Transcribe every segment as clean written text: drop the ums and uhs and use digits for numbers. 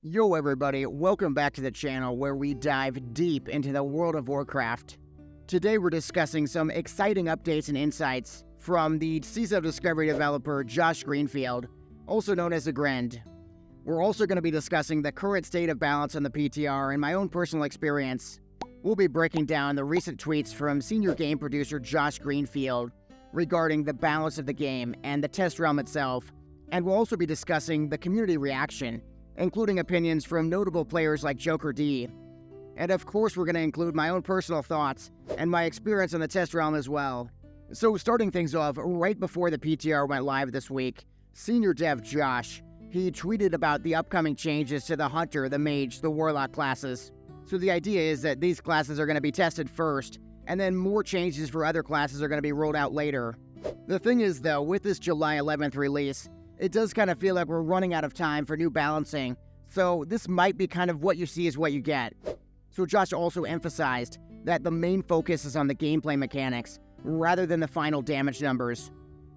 Yo everybody, welcome back to the channel where we dive deep into the world of Warcraft. Today we're discussing some exciting updates and insights from the Seas of Discovery developer Josh Greenfield, also known as Agrend. We're also going to be discussing the current state of balance on the PTR and my own personal experience. We'll be breaking down the recent tweets from senior game producer Josh Greenfield regarding the balance of the game and the test realm itself, and we'll also be discussing the community reaction, including opinions from notable players like Joker D. And of course we're going to include my own personal thoughts and my experience on the test realm as well. So starting things off, right before the PTR went live this week, senior dev Josh, he tweeted about the upcoming changes to the Hunter, the Mage, the Warlock classes. So the idea is that these classes are going to be tested first, and then more changes for other classes are going to be rolled out later. The thing is though, with this July 11th release, it does kind of feel like we're running out of time for new balancing, so this might be kind of what you see is what you get. So Josh also emphasized that the main focus is on the gameplay mechanics, rather than the final damage numbers.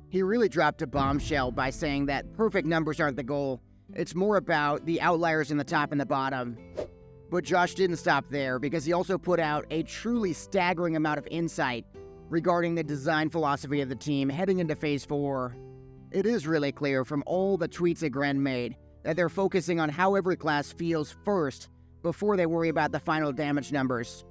He really dropped a bombshell by saying that perfect numbers aren't the goal, it's more about the outliers in the top and the bottom. But Josh didn't stop there, because he also put out a truly staggering amount of insight regarding the design philosophy of the team heading into Phase 4. It is really clear from all the tweets Agrend made that they're focusing on how every class feels first before they worry about the final damage numbers.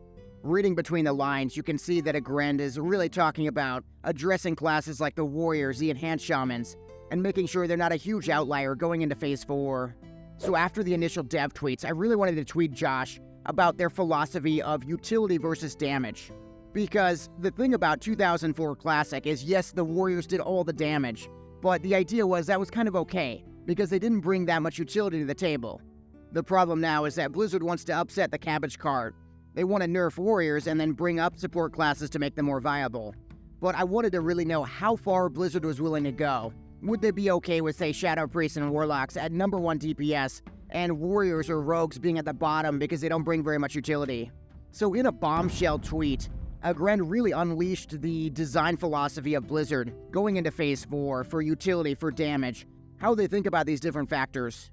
Reading between the lines, you can see that Agrend is really talking about addressing classes like the Warriors, the Enhanced Shamans, and making sure they're not a huge outlier going into Phase 4. So after the initial dev tweets, I really wanted to tweet Josh about their philosophy of utility versus damage. Because the thing about 2004 Classic is, yes, the Warriors did all the damage, but the idea was that was kind of okay, because they didn't bring that much utility to the table. The problem now is that Blizzard wants to upset the cabbage cart. They want to nerf Warriors and then bring up support classes to make them more viable. But I wanted to really know how far Blizzard was willing to go. Would they be okay with, say, Shadow Priests and Warlocks at number 1 DPS, and Warriors or Rogues being at the bottom because they don't bring very much utility? So in a bombshell tweet, Agrend really unleashed the design philosophy of Blizzard going into Phase 4 for utility, for damage, how they think about these different factors.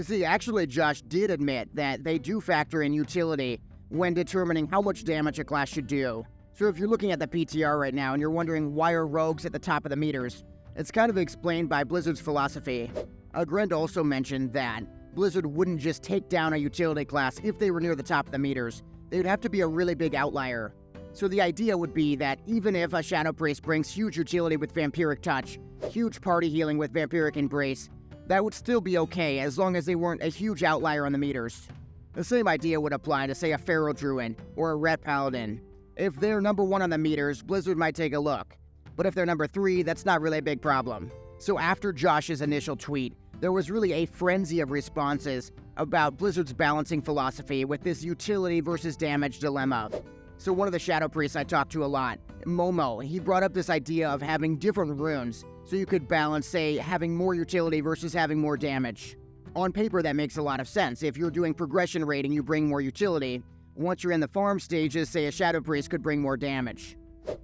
See, actually Josh did admit that they do factor in utility when determining how much damage a class should do. So if you're looking at the PTR right now and you're wondering why are Rogues at the top of the meters, it's kind of explained by Blizzard's philosophy. Agrend also mentioned that Blizzard wouldn't just take down a utility class if they were near the top of the meters. They would have to be a really big outlier. So the idea would be that even if a Shadow Priest brings huge utility with Vampiric Touch, huge party healing with Vampiric Embrace, that would still be okay as long as they weren't a huge outlier on the meters. The same idea would apply to, say, a Feral Druid or a Ret Paladin. If they're number 1 on the meters, Blizzard might take a look. But if they're number 3, that's not really a big problem. So after Josh's initial tweet, there was really a frenzy of responses about Blizzard's balancing philosophy with this utility versus damage dilemma. So one of the Shadow Priests I talked to a lot, Momo, he brought up this idea of having different runes, so you could balance, say, having more utility versus having more damage. On paper, that makes a lot of sense. If you're doing progression rating, you bring more utility. Once you're in the farm stages, say a Shadow Priest could bring more damage.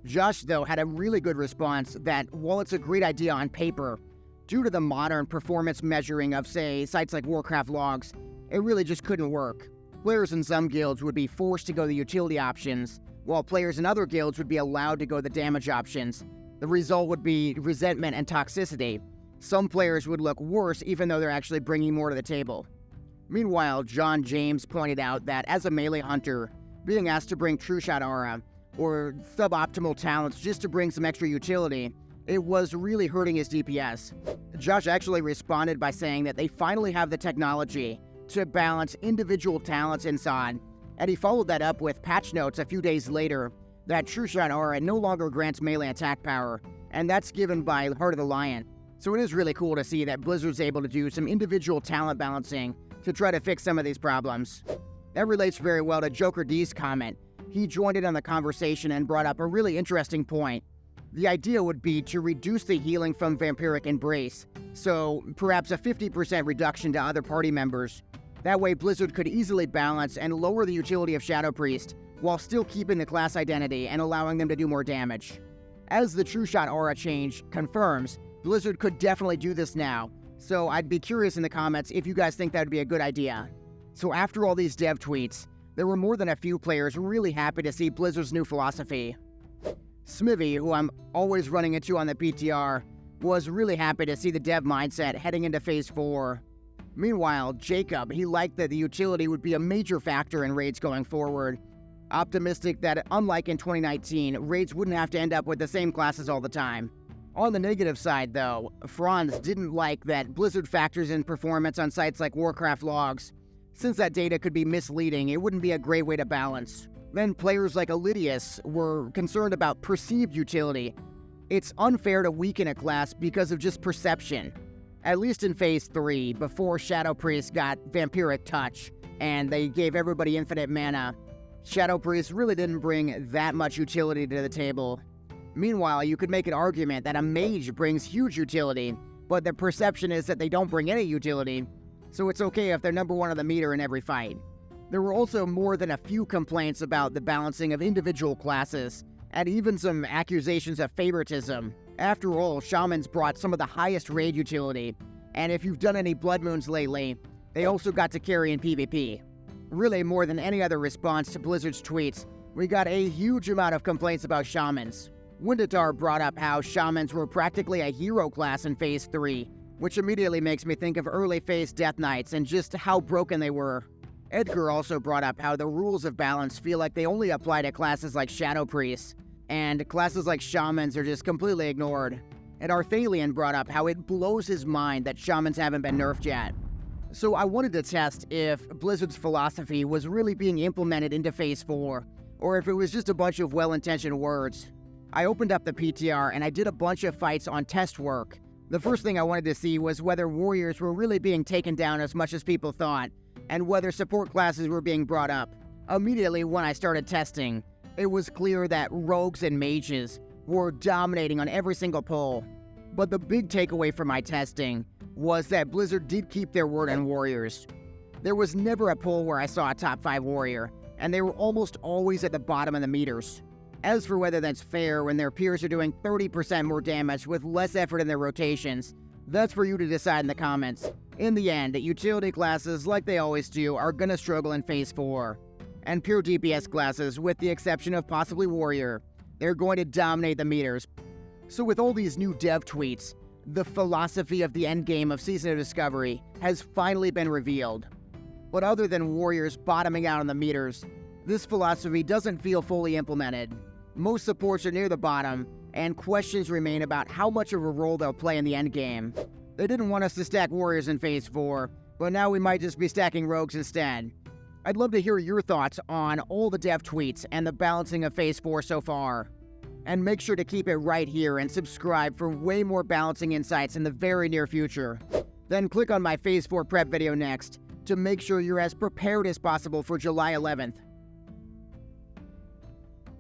Josh, though, had a really good response that, while it's a great idea on paper, due to the modern performance measuring of, say, sites like Warcraft logs, it really just couldn't work. Players in some guilds would be forced to go the utility options, while players in other guilds would be allowed to go the damage options. The result would be resentment and toxicity. Some players would look worse even though they're actually bringing more to the table. Meanwhile, John James pointed out that as a melee hunter, being asked to bring True Shot Aura, or suboptimal talents just to bring some extra utility, it was really hurting his DPS. Josh actually responded by saying that they finally have the technology to balance individual talents in SoD, and he followed that up with patch notes a few days later that True Shot Aura no longer grants melee attack power, and that's given by Heart of the Lion. So it is really cool to see that Blizzard's able to do some individual talent balancing to try to fix some of these problems. That relates very well to Joker D's comment. He joined in on the conversation and brought up a really interesting point. The idea would be to reduce the healing from Vampiric Embrace, so perhaps a 50% reduction to other party members. That way Blizzard could easily balance and lower the utility of Shadow Priest, while still keeping the class identity and allowing them to do more damage. As the True Shot Aura change confirms, Blizzard could definitely do this now, So I'd be curious in the comments if you guys think that would be a good idea. So after all these dev tweets, there were more than a few players really happy to see Blizzard's new philosophy. Smithy, who I'm always running into on the PTR, was really happy to see the dev mindset heading into Phase 4. Meanwhile, Jacob, he liked that the utility would be a major factor in raids going forward, optimistic that unlike in 2019, raids wouldn't have to end up with the same classes all the time. On the negative side though, Franz didn't like that Blizzard factors in performance on sites like Warcraft logs. Since that data could be misleading, it wouldn't be a great way to balance. Then players like Elidius were concerned about perceived utility. It's unfair to weaken a class because of just perception. At least in Phase 3, before Shadow Priest got Vampiric Touch, and they gave everybody infinite mana, Shadow Priest really didn't bring that much utility to the table. Meanwhile, you could make an argument that a mage brings huge utility, but the perception is that they don't bring any utility, so it's okay if they're number 1 on the meter in every fight. There were also more than a few complaints about the balancing of individual classes, and even some accusations of favoritism. After all, Shamans brought some of the highest raid utility, and if you've done any Blood Moons lately, they also got to carry in PvP. Really, more than any other response to Blizzard's tweets, we got a huge amount of complaints about Shamans. Windatar brought up how Shamans were practically a hero class in Phase 3, which immediately makes me think of early Phase Death Knights and just how broken they were. Edgar also brought up how the rules of balance feel like they only apply to classes like Shadow Priests, and classes like Shamans are just completely ignored. And Arthalion brought up how it blows his mind that Shamans haven't been nerfed yet. So I wanted to test if Blizzard's philosophy was really being implemented into Phase 4, or if it was just a bunch of well-intentioned words. I opened up the PTR and I did a bunch of fights on test work. The first thing I wanted to see was whether warriors were really being taken down as much as people thought, and whether support classes were being brought up. Immediately when I started testing, it was clear that rogues and mages were dominating on every single poll. But the big takeaway from my testing was that Blizzard did keep their word on warriors. There was never a poll where I saw a top 5 warrior, and they were almost always at the bottom of the meters. As for whether that's fair when their peers are doing 30% more damage with less effort in their rotations, that's for you to decide in the comments. In the end, utility classes, like they always do, are gonna struggle in Phase 4. And pure DPS classes, with the exception of possibly Warrior, they're going to dominate the meters. So with all these new dev tweets, the philosophy of the endgame of Season of Discovery has finally been revealed. But other than Warriors bottoming out on the meters, this philosophy doesn't feel fully implemented. Most supports are near the bottom, and questions remain about how much of a role they'll play in the endgame. They didn't want us to stack Warriors in Phase 4, but now we might just be stacking Rogues instead. I'd love to hear your thoughts on all the dev tweets and the balancing of Phase 4 so far. And make sure to keep it right here and subscribe for way more balancing insights in the very near future. Then click on my Phase 4 prep video next to make sure you're as prepared as possible for July 11th.